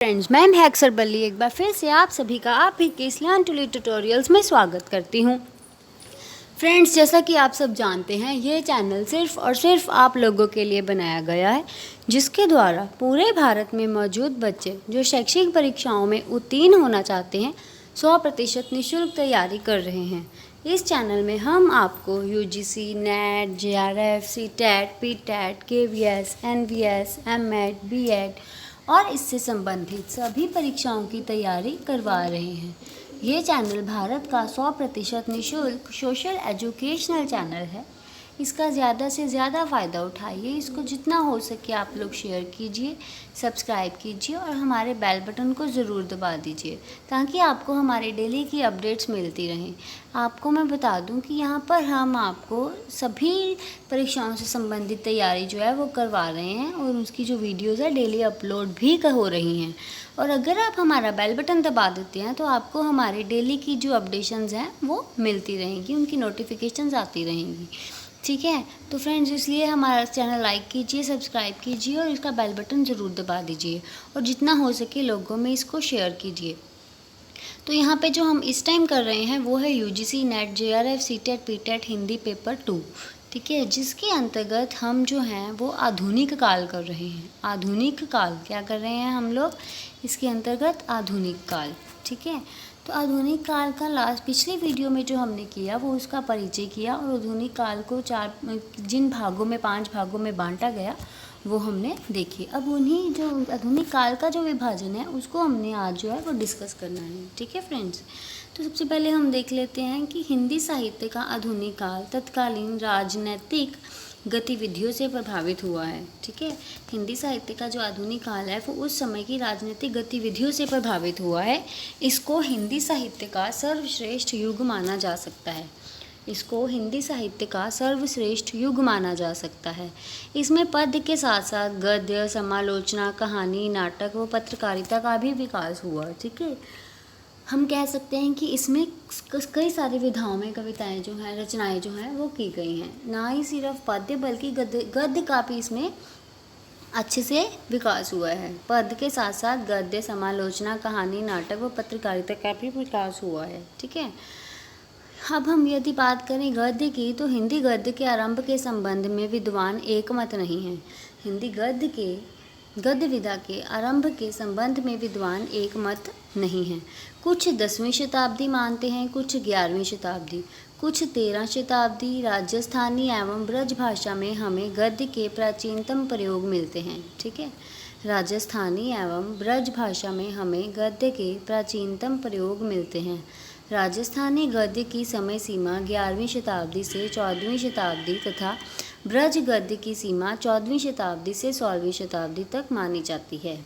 Friends, मैं महक सरबल्ली एक बार फिर से आप सभी का आप ही के इस्लाम टुली ट्यूटोरियल्स में स्वागत करती हूँ। फ्रेंड्स, जैसा कि आप सब जानते हैं, ये चैनल सिर्फ़ और सिर्फ आप लोगों के लिए बनाया गया है, जिसके द्वारा पूरे भारत में मौजूद बच्चे जो शैक्षिक परीक्षाओं में उत्तीर्ण होना चाहते हैं 100% निःशुल्क तैयारी कर रहे हैं। इस चैनल में हम आपको UGC, NET, JRF, CTET, PTET, KVS, NVS, MEd, BEd और इससे संबंधित सभी परीक्षाओं की तैयारी करवा रहे हैं। ये चैनल भारत का 100% निःशुल्क सोशल एजुकेशनल चैनल है। इसका ज़्यादा से ज़्यादा फ़ायदा उठाइए। इसको जितना हो सके आप लोग शेयर कीजिए, सब्सक्राइब कीजिए और हमारे बेल बटन को ज़रूर दबा दीजिए ताकि आपको हमारे डेली की अपडेट्स मिलती रहें। आपको मैं बता दूं कि यहाँ पर हम आपको सभी परीक्षाओं से संबंधित तैयारी जो है वो करवा रहे हैं और उसकी जो वीडियोज़ है डेली अपलोड भी हो रही हैं। और अगर आप हमारा बेल बटन दबा देते हैं तो आपको हमारे डेली की जो अपडेशंस हैं वो मिलती रहेंगी, उनकी नोटिफिकेशंस आती रहेंगी। ठीक है, तो फ्रेंड्स, इसलिए हमारा चैनल लाइक कीजिए, सब्सक्राइब कीजिए और इसका बेल बटन ज़रूर दबा दीजिए और जितना हो सके लोगों में इसको शेयर कीजिए। तो यहाँ पे जो हम इस टाइम कर रहे हैं वो है UGC, NET, JRF, CTET, PTET Hindi paper 2। ठीक है, जिसके अंतर्गत हम जो हैं वो आधुनिक काल कर रहे हैं। आधुनिक काल क्या कर रहे हैं हम लोग? इसके अंतर्गत आधुनिक काल। ठीक है, तो आधुनिक काल का पिछली वीडियो में जो हमने किया वो उसका परिचय किया और आधुनिक काल को जिन भागों में 5 भागों में बांटा गया वो हमने देखी। अब उन्हीं जो आधुनिक काल का जो विभाजन है उसको हमने आज जो है वो डिस्कस करना है। ठीक है फ्रेंड्स, तो सबसे पहले हम देख लेते हैं कि हिंदी साहित्य का आधुनिक काल तत्कालीन राजनैतिक गतिविधियों से प्रभावित हुआ है। ठीक है, हिंदी साहित्य का जो आधुनिक काल है वो उस समय की राजनीतिक गतिविधियों से प्रभावित हुआ है। इसको हिंदी साहित्य का सर्वश्रेष्ठ युग माना जा सकता है। इसको हिंदी साहित्य का सर्वश्रेष्ठ युग माना जा सकता है। इसमें पद्य के साथ साथ गद्य, समालोचना, कहानी, नाटक व पत्रकारिता का भी विकास हुआ। ठीक है, हम कह सकते हैं कि इसमें कई सारी विधाओं में कविताएं जो हैं, रचनाएं जो हैं वो की गई हैं। ना ही सिर्फ पद्य बल्कि गद्य का भी इसमें अच्छे से विकास हुआ है। पद्य के साथ साथ गद्य, समालोचना, कहानी, नाटक व पत्रकारिता का भी विकास हुआ है। ठीक है, अब हम यदि बात करें गद्य की, तो हिंदी गद्य के आरंभ के संबंध में विद्वान एकमत नहीं हैं। हिंदी गद्य विधा के आरंभ के संबंध में विद्वान एकमत नहीं हैं। कुछ 10वीं शताब्दी मानते हैं, कुछ 11वीं शताब्दी, कुछ 13 शताब्दी। राजस्थानी एवं ब्रज भाषा में हमें गद्य के प्राचीनतम प्रयोग मिलते हैं। ठीक है, राजस्थानी एवं ब्रज भाषा में हमें गद्य के प्राचीनतम प्रयोग मिलते हैं। राजस्थानी गद्य की समय सीमा 11वीं शताब्दी से 14वीं शताब्दी तथा ब्रज गद्य की सीमा 14वीं शताब्दी से 16वीं शताब्दी तक मानी जाती है।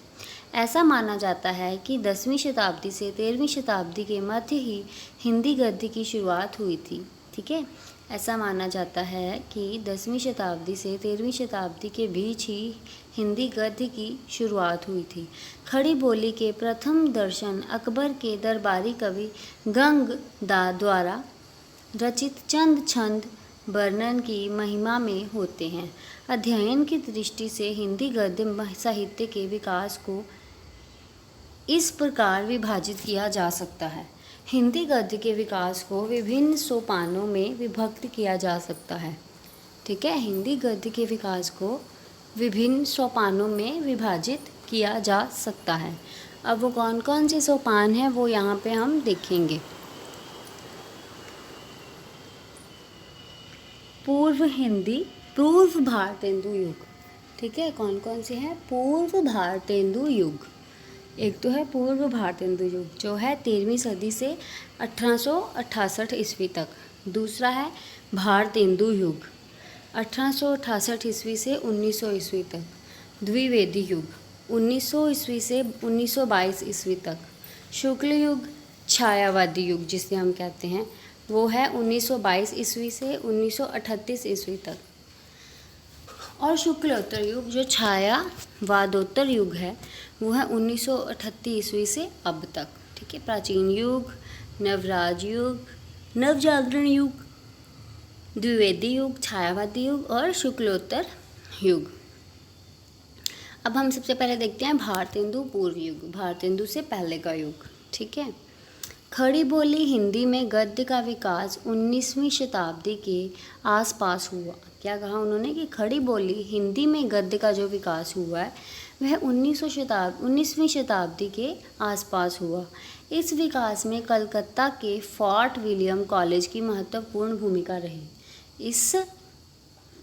ऐसा माना जाता है कि 10वीं शताब्दी से 13वीं शताब्दी के मध्य ही हिंदी गद्य की शुरुआत हुई थी। ठीक है, ऐसा माना जाता है कि 10वीं शताब्दी से 13वीं शताब्दी के बीच ही हिंदी गद्य की शुरुआत हुई थी। खड़ी बोली के प्रथम दर्शन अकबर के दरबारी कवि गंगदा द्वारा रचित चंद छंद वर्णन की महिमा में होते हैं। अध्ययन की दृष्टि से हिंदी गद्य साहित्य के विकास को इस प्रकार विभाजित किया जा सकता है। हिंदी गद्य के विकास को विभिन्न सोपानों में विभक्त किया जा सकता है। ठीक है, हिंदी गद्य के विकास को विभिन्न सोपानों में विभाजित किया जा सकता है। अब वो कौन कौन से सोपान हैं वो यहाँ पे हम देखेंगे। पूर्व भारतेंदु युग। ठीक है, कौन कौन से हैं? पूर्व भारतेंदु युग। एक तो है पूर्व भारतेंदु युग जो है 13वीं सदी से 1868 ईस्वी तक। दूसरा है भारतेंदु युग 1868 ईस्वी से 1900 ईस्वी तक। द्विवेदी युग 1900 ईस्वी से 1922 ईस्वी तक। शुक्ल युग, छायावादी युग जिसे हम कहते हैं, वो है 1922 ईस्वी से 1938 ईस्वी तक। और शुक्लोत्तर युग जो छायावादोत्तर युग है वो है 1938 ईस्वी से अब तक। ठीक है, प्राचीन युग, नवराज युग, नवजागरण युग, द्विवेदी युग, छायावादी युग और शुक्लोत्तर युग। अब हम सबसे पहले देखते हैं भारतेंदु पूर्व युग, भारतेंदु से पहले का युग। ठीक है। खड़ी बोली हिंदी में गद्य का विकास 19वीं शताब्दी के आसपास हुआ। क्या कहा उन्होंने कि खड़ी बोली हिंदी में गद्य का जो विकास हुआ है वह 19वीं शताब्दी के आसपास हुआ। इस विकास में कलकत्ता के फोर्ट विलियम कॉलेज की महत्वपूर्ण भूमिका रही। इस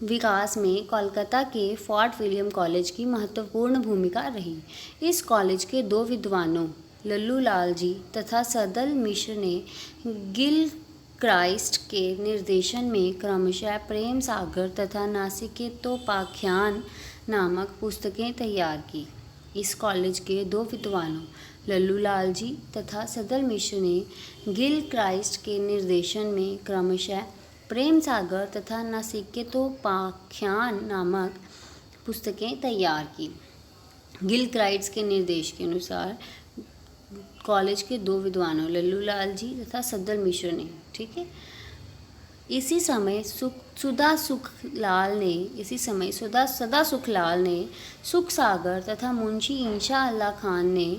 विकास में कोलकाता के फोर्ट विलियम कॉलेज की महत्वपूर्ण भूमिका रही। इस कॉलेज के दो विद्वानों लल्लू लाल जी तथा सदल मिश्र ने गिल क्राइस्ट के निर्देशन में क्रमशः प्रेम सागर तथा नासिकेतोपाख्यान नामक पुस्तकें तैयार की। इस कॉलेज के दो विद्वानों लल्लू लाल जी तथा सदल मिश्र ने गिल क्राइस्ट के निर्देशन में क्रमशः प्रेम सागर तथा नासिकेतोपाख्यान नामक पुस्तकें तैयार की। गिल क्राइस्ट के निर्देश के अनुसार कॉलेज के दो विद्वानों लल्लू लाल जी तथा सदल मिश्र ने, ठीक है, इसी समय सदा सुखलाल ने सुख सागर तथा मुंशी इंशा अल्लाह खान ने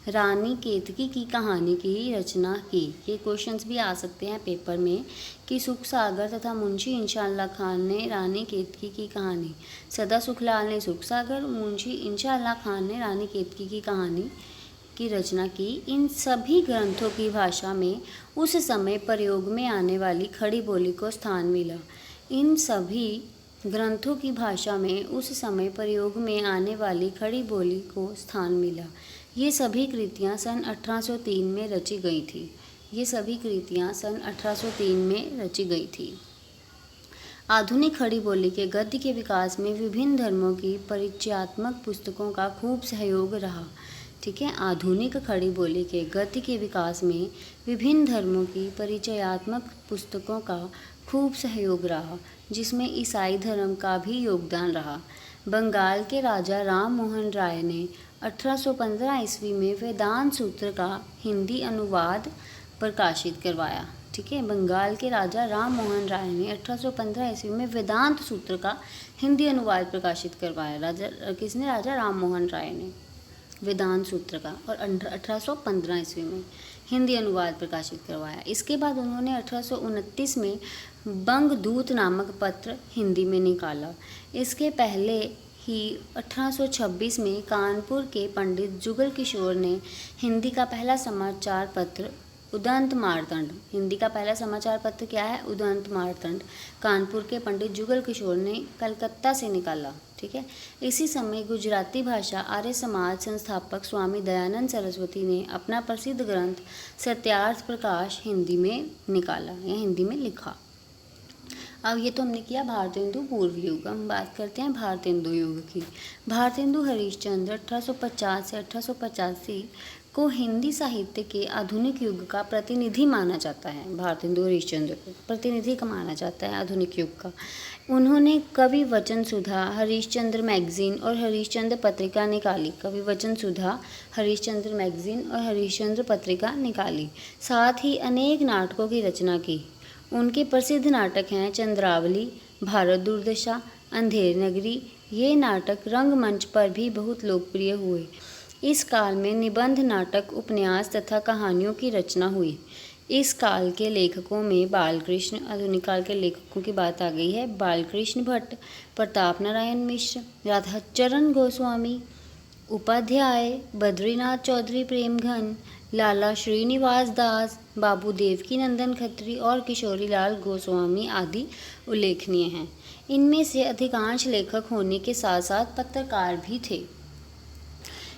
रानी केतकी की कहानी की रचना की। ये क्वेश्चंस भी आ सकते हैं पेपर में कि सुख सागर तथा मुंशी इंशा अल्लाह खान ने रानी केतकी की कहानी, सदा सुखलाल ने सुख सागर, मुंशी इंशा अल्लाह खान ने रानी केतकी की कहानी की रचना की। इन सभी ग्रंथों की भाषा में उस समय प्रयोग में आने वाली खड़ी बोली को स्थान मिला। इन सभी ग्रंथों की भाषा में उस समय प्रयोग में आने वाली खड़ी बोली को स्थान मिला। ये सभी कृतियाँ सन 1803 में रची गई थी। ये सभी कृतियाँ सन 1803 में रची गई थी। आधुनिक खड़ी बोली के गद्य के विकास में विभिन्न धर्मों की परिचयात्मक पुस्तकों का खूब सहयोग रहा। ठीक है, आधुनिक खड़ी बोली के गद्य के विकास में विभिन्न धर्मों की परिचयात्मक पुस्तकों का खूब सहयोग रहा, जिसमें ईसाई धर्म का भी योगदान रहा। बंगाल के राजा राम मोहन राय ने 1815 ईस्वी में वेदांत सूत्र का हिंदी अनुवाद प्रकाशित करवाया। ठीक है, बंगाल के राजा राम मोहन राय ने 1815 ईस्वी में वेदांत सूत्र का हिंदी अनुवाद प्रकाशित करवाया। राजा राम मोहन राय ने वेदांत सूत्र का और 1815 ईस्वी में हिंदी अनुवाद प्रकाशित करवाया। इसके बाद उन्होंने 1829 में बंगदूत नामक पत्र हिंदी में निकाला। इसके पहले ही 1826 में कानपुर के पंडित जुगल किशोर ने हिंदी का पहला समाचार पत्र उदंत मार्तंड, हिंदी का पहला समाचार पत्र क्या है? उदंत मार्तंड, कानपुर के पंडित जुगल किशोर ने कलकत्ता से निकाला। ठीक है, इसी समय गुजराती भाषा आर्य समाज संस्थापक स्वामी दयानंद सरस्वती ने अपना प्रसिद्ध ग्रंथ सत्यार्थ प्रकाश हिंदी में निकाला या हिंदी में लिखा। अब ये तो हमने किया भारतेंदु पूर्व युग। हम बात करते हैं भारतेंदु युग की। भारतेंदु हरिश्चंद्र 1850 से 1885 को हिंदी साहित्य के आधुनिक युग का प्रतिनिधि माना जाता है। भारतेंदु हरिश्चंद्र को प्रतिनिधि का माना जाता है आधुनिक युग का। उन्होंने कवि वचन सुधा, हरिश्चंद्र मैगजीन और हरिश्चंद्र पत्रिका निकाली। कवि वचन सुधा, हरिश्चंद्र मैगजीन और हरिश्चंद्र पत्रिका निकाली। साथ ही अनेक नाटकों की रचना की। उनके प्रसिद्ध नाटक हैं चंद्रावली, भारत दुर्दशा, अंधेर नगरी। ये नाटक रंगमंच पर भी बहुत लोकप्रिय हुए। इस काल में निबंध नाटक, उपन्यास तथा कहानियों की रचना हुई। इस काल के लेखकों में बालकृष्ण, आधुनिक काल के लेखकों की बात आ गई है, बालकृष्ण भट्ट, प्रताप नारायण मिश्र, राधाचरण गोस्वामी, उपाध्याय, बद्रीनाथ चौधरी प्रेमघन, लाला श्रीनिवास दास, बाबू देवकीनंदन खत्री और किशोरीलाल गोस्वामी आदि उल्लेखनीय हैं। इनमें से अधिकांश लेखक होने के साथ साथ पत्रकार भी थे।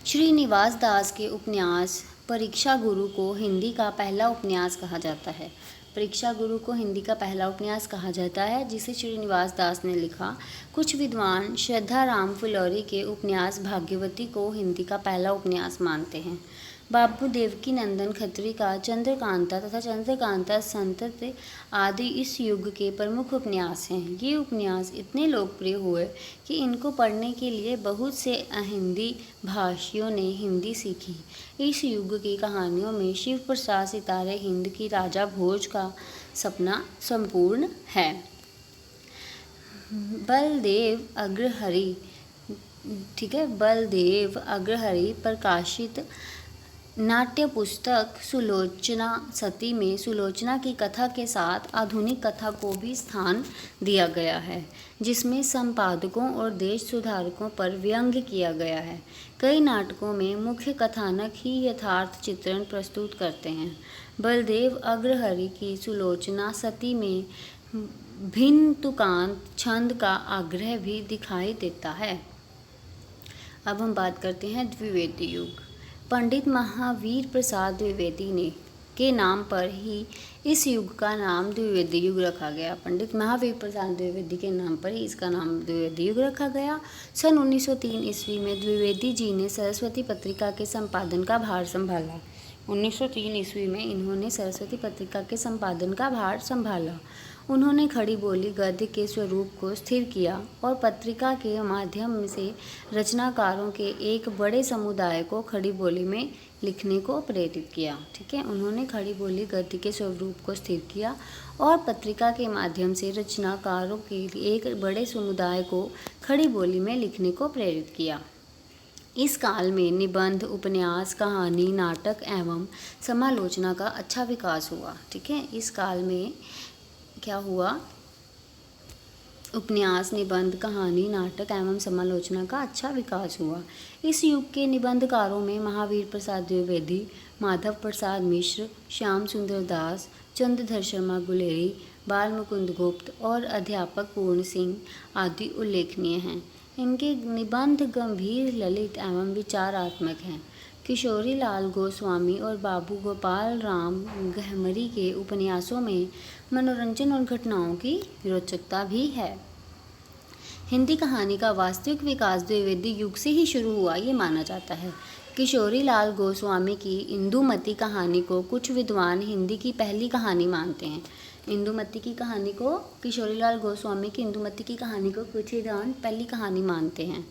श्रीनिवास दास के उपन्यास परीक्षा गुरु को हिंदी का पहला उपन्यास कहा जाता है। परीक्षा गुरु को हिंदी का पहला उपन्यास कहा जाता है, जिसे श्रीनिवास दास ने लिखा। कुछ विद्वान श्रद्धा राम फुलौरी के उपन्यास भाग्यवती को हिंदी का पहला उपन्यास मानते हैं। बाबू देवकीनंदन खत्री का चंद्रकांता तथा चंद्रकांता संतति आदि इस युग के प्रमुख उपन्यास हैं। ये उपन्यास इतने लोकप्रिय हुए कि इनको पढ़ने के लिए बहुत से अहिंदी भाषियों ने हिंदी सीखी। इस युग की कहानियों में शिव प्रसाद सितारे हिंद की राजा भोज का सपना संपूर्ण है। बलदेव अग्रहरि ठीक है, बलदेव अग्रहरि प्रकाशित नाट्य पुस्तक सुलोचना सती में सुलोचना की कथा के साथ आधुनिक कथा को भी स्थान दिया गया है, जिसमें संपादकों और देश सुधारकों पर व्यंग्य किया गया है। कई नाटकों में मुख्य कथानक ही यथार्थ चित्रण प्रस्तुत करते हैं। बलदेव अग्रहरि की सुलोचना सती में भिन्न तुकांत छंद का आग्रह भी दिखाई देता है। अब हम बात करते हैं द्विवेदी युग। पंडित महावीर प्रसाद द्विवेदी ने के नाम पर ही इस युग का नाम द्विवेदी युग रखा गया। पंडित महावीर प्रसाद द्विवेदी के नाम पर ही इसका नाम द्विवेदी युग रखा गया। सन 1903 ईस्वी में द्विवेदी जी ने सरस्वती पत्रिका के संपादन का भार संभाला। 1903 ईस्वी में इन्होंने सरस्वती पत्रिका के संपादन का भार संभाला। उन्होंने खड़ी बोली गद्य के स्वरूप को स्थिर किया और पत्रिका के माध्यम से रचनाकारों के एक बड़े समुदाय को खड़ी बोली में लिखने को प्रेरित किया। ठीक है, उन्होंने खड़ी बोली गद्य के स्वरूप को स्थिर किया और पत्रिका के माध्यम से रचनाकारों के एक बड़े समुदाय को खड़ी बोली में लिखने को प्रेरित किया। इस काल में निबंध, उपन्यास, कहानी, नाटक एवं समालोचना का अच्छा विकास हुआ। ठीक है, इस काल में क्या हुआ? उपन्यास, निबंध, कहानी, नाटक एवं समालोचना का अच्छा विकास हुआ। इस युग के निबंधकारों में महावीर प्रसाद द्विवेदी, माधव प्रसाद मिश्र, श्याम सुंदर दास, चंद्रधर शर्मा गुलेरी, बाल मुकुंद गुप्त और अध्यापक पूर्ण सिंह आदि उल्लेखनीय हैं। इनके निबंध गंभीर, ललित एवं विचारात्मक हैं। किशोरी लाल गोस्वामी और बाबू गोपाल राम गहमरी के उपन्यासों में मनोरंजन और घटनाओं की रोचकता भी है। हिंदी कहानी का वास्तविक विकास द्विवेदी युग से ही शुरू हुआ ये माना जाता है। किशोरी लाल गोस्वामी की इंदुमती कहानी को कुछ विद्वान हिंदी की पहली कहानी मानते हैं। इंदुमती की कहानी को, किशोरी लाल गोस्वामी की इंदुमती की कहानी को कुछ विद्वान पहली कहानी मानते हैं।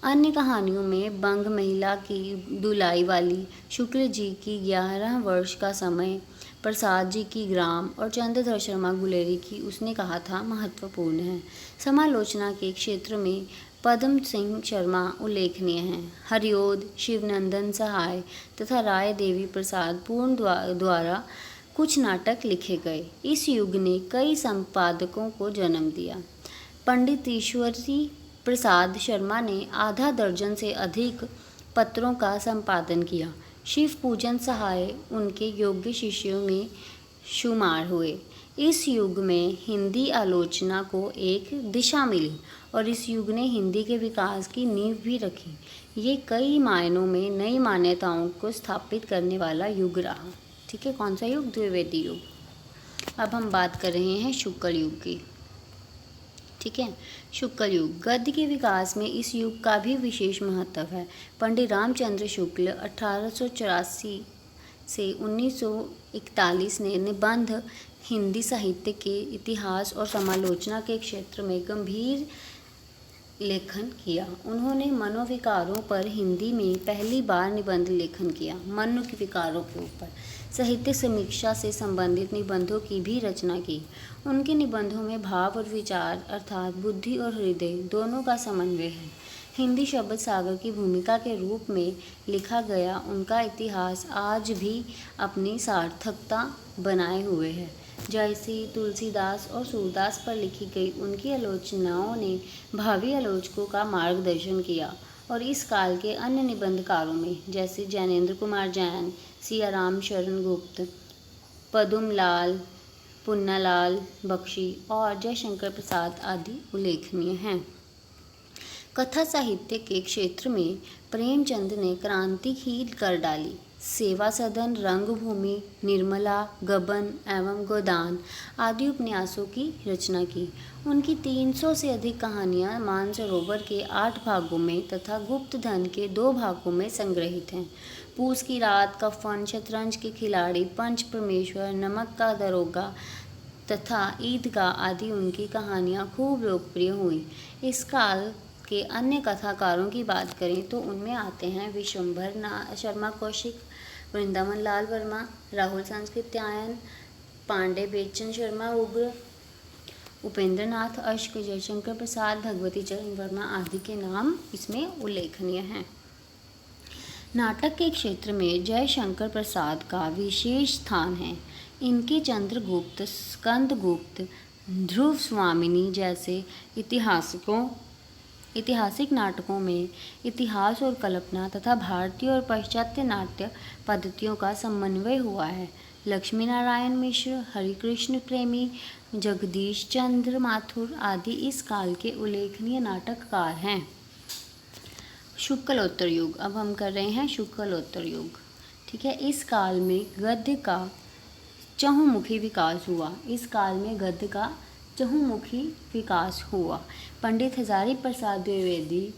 अन्य कहानियों में बंग महिला की दुलाई वाली, शुक्ल जी की 11 वर्ष का समय, प्रसाद जी की ग्राम और चंद्रधर शर्मा गुलेरी की उसने कहा था महत्वपूर्ण है। समालोचना के क्षेत्र में पद्म सिंह शर्मा उल्लेखनीय हैं। हरिओद, शिवनंदन सहाय तथा राय देवी प्रसाद पूर्ण द्वारा कुछ नाटक लिखे गए। इस युग ने कई संपादकों को जन्म दिया। पंडित ईश्वरी प्रसाद शर्मा ने आधा दर्जन से अधिक पत्रों का संपादन किया। शिव पूजन सहाय उनके योग्य शिष्यों में शुमार हुए। इस युग में हिंदी आलोचना को एक दिशा मिली और इस युग ने हिंदी के विकास की नींव भी रखी। ये कई मायनों में नई मान्यताओं को स्थापित करने वाला युग रहा। ठीक है, कौन सा युग? द्विवेदी युग। अब हम बात कर रहे हैं शुक्ल युग की। ठीक है, शुक्ल युग। गद्य के विकास में इस युग का भी विशेष महत्व है। पंडित रामचंद्र शुक्ल 1884 से 1941 ने निबंध, हिंदी साहित्य के इतिहास और समालोचना के क्षेत्र में गंभीर लेखन किया। उन्होंने मनोविकारों पर हिंदी में पहली बार निबंध लेखन किया। मनोविकारों के ऊपर साहित्य समीक्षा से संबंधित निबंधों की भी रचना की। उनके निबंधों में भाव और विचार अर्थात बुद्धि और हृदय दोनों का समन्वय है। हिंदी शब्द सागर की भूमिका के रूप में लिखा गया उनका इतिहास आज भी अपनी सार्थकता बनाए हुए है। जैसे तुलसीदास और सूरदास पर लिखी गई उनकी आलोचनाओं ने भावी आलोचकों का मार्गदर्शन किया और इस काल के अन्य निबंधकारों में जैसे जैनेन्द्र कुमार जैन, सियाराम शरण गुप्त, पदुमलाल, पुन्नालाल बख्शी और जयशंकर प्रसाद आदि उल्लेखनीय हैं। कथा साहित्य के क्षेत्र में प्रेमचंद ने क्रांति ही कर डाली। सेवा सदन, रंगभूमि, निर्मला, गबन एवं गोदान आदि उपन्यासों की रचना की। उनकी 300 से अधिक कहानियाँ मानसरोवर के 8 भागों में तथा गुप्त धन के 2 भागों में संग्रहित हैं। पूस की रात, कफन, शतरंज के खिलाड़ी, पंच परमेश्वर, नमक का दरोगा तथा ईदगाह आदि उनकी कहानियाँ खूब लोकप्रिय हुई। इस काल के अन्य कथाकारों की बात करें तो उनमें आते हैं विश्वंभर शर्मा कौशिक, वृंदावन लाल वर्मा, राहुल सांकृत्यायन, पांडे बेचन शर्मा उग्र, उपेंद्र नाथ अश्क, जयशंकर प्रसाद, भगवती चरण वर्मा आदि के नाम इसमें उल्लेखनीय हैं। नाटक के क्षेत्र में जयशंकर प्रसाद का विशेष स्थान है। इनके चंद्रगुप्त, स्कंदगुप्त, ध्रुव स्वामिनी जैसे ऐतिहासिक नाटकों में इतिहास और कल्पना तथा भारतीय और पाश्चात्य नाट्य पद्धतियों का समन्वय हुआ है। लक्ष्मी नारायण मिश्र, हरिकृष्ण प्रेमी, जगदीश चंद्र माथुर आदि इस काल के उल्लेखनीय नाटककार हैं। शुक्लोत्तर युग, अब हम कर रहे हैं शुक्लोत्तर युग। ठीक है, इस काल में गद्य का चहुमुखी विकास हुआ। इस काल में गद्य का चहुमुखी विकास हुआ। पंडित हजारी प्रसाद द्विवेदी,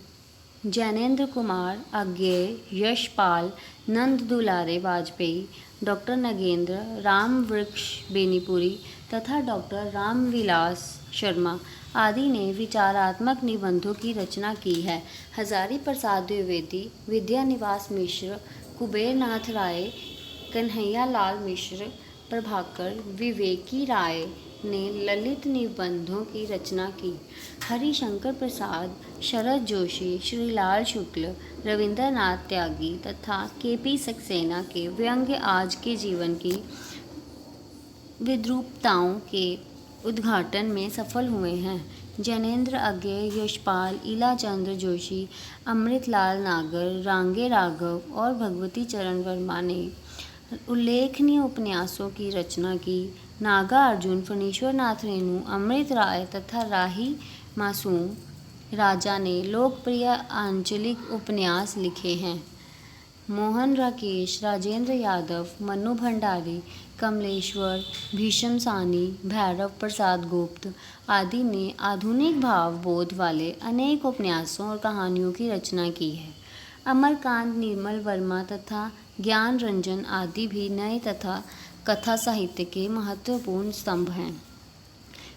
जैनेन्द्र कुमार अज्ञेय, यशपाल, नंद दुलारे वाजपेयी, डॉक्टर नगेंद्र, राम वृक्ष बेनीपुरी तथा डॉक्टर रामविलास शर्मा आदि ने विचारात्मक निबंधों की रचना की है। हजारी प्रसाद द्विवेदी, विद्यानिवास मिश्र, कुबेरनाथ राय, कन्हैया लाल मिश्र, प्रभाकर, विवेकी राय ने ललित निबंधों की रचना की। हरिशंकर प्रसाद, शरद जोशी, श्रीलाल शुक्ल, रविंद्रनाथ त्यागी तथा केपी सक्सेना के व्यंग्य आज के जीवन की विद्रूपताओं के उद्घाटन में सफल हुए हैं। जैनेन्द्र अज्ञेय, यशपाल, इलाचंद्र जोशी, अमृतलाल नागर, रांगे राघव और भगवती चरण वर्मा ने उल्लेखनीय उपन्यासों की रचना की। नागा अर्जुन, फणीश्वर नाथ रेणु, अमृत राय तथा राही मासूम राजा ने लोकप्रिय आंचलिक उपन्यास लिखे हैं। मोहन राकेश, राजेंद्र यादव, मनु भंडारी, कमलेश्वर, भीष्म सानी, भैरव प्रसाद गुप्त आदि ने आधुनिक भावबोध वाले अनेक उपन्यासों और कहानियों की रचना की है। अमरकांत, निर्मल वर्मा तथा ज्ञान रंजन आदि भी नए तथा कथा साहित्य के महत्वपूर्ण स्तंभ हैं।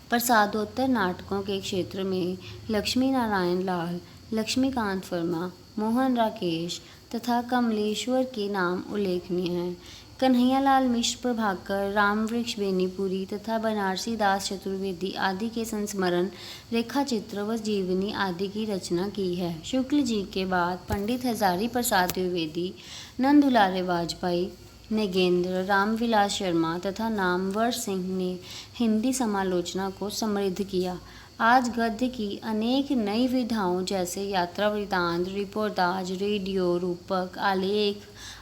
प्रसादोत्तर नाटकों के क्षेत्र में लक्ष्मी नारायण लाल, लक्ष्मीकांत वर्मा, मोहन राकेश तथा कमलेश्वर के नाम उल्लेखनीय हैं। कन्हैयालाल मिश्र, प्रभाकर, रामवृक्ष बेनीपुरी तथा बनारसी दास चतुर्वेदी आदि के संस्मरण, रेखाचित्र व जीवनी आदि की रचना की है। शुक्ल जी के बाद पंडित हजारी प्रसाद द्विवेदी, नंद दुलारे वाजपेयी, नगेंद्र, रामविलास शर्मा तथा नामवर सिंह ने हिंदी समालोचना को समृद्ध किया। आज गद्य की अनेक नई विधाओं जैसे यात्रा वृत्तांत, रिपोर्टाज, रेडियो, रूपक, आलेख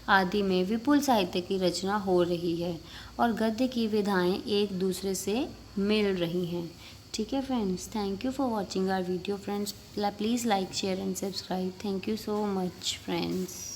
आदि में विपुल साहित्य की रचना हो रही है और गद्य की विधाएं एक दूसरे से मिल रही हैं। ठीक है friends, thank you for watching our video friends. Please like, share and subscribe. Thank you so much friends.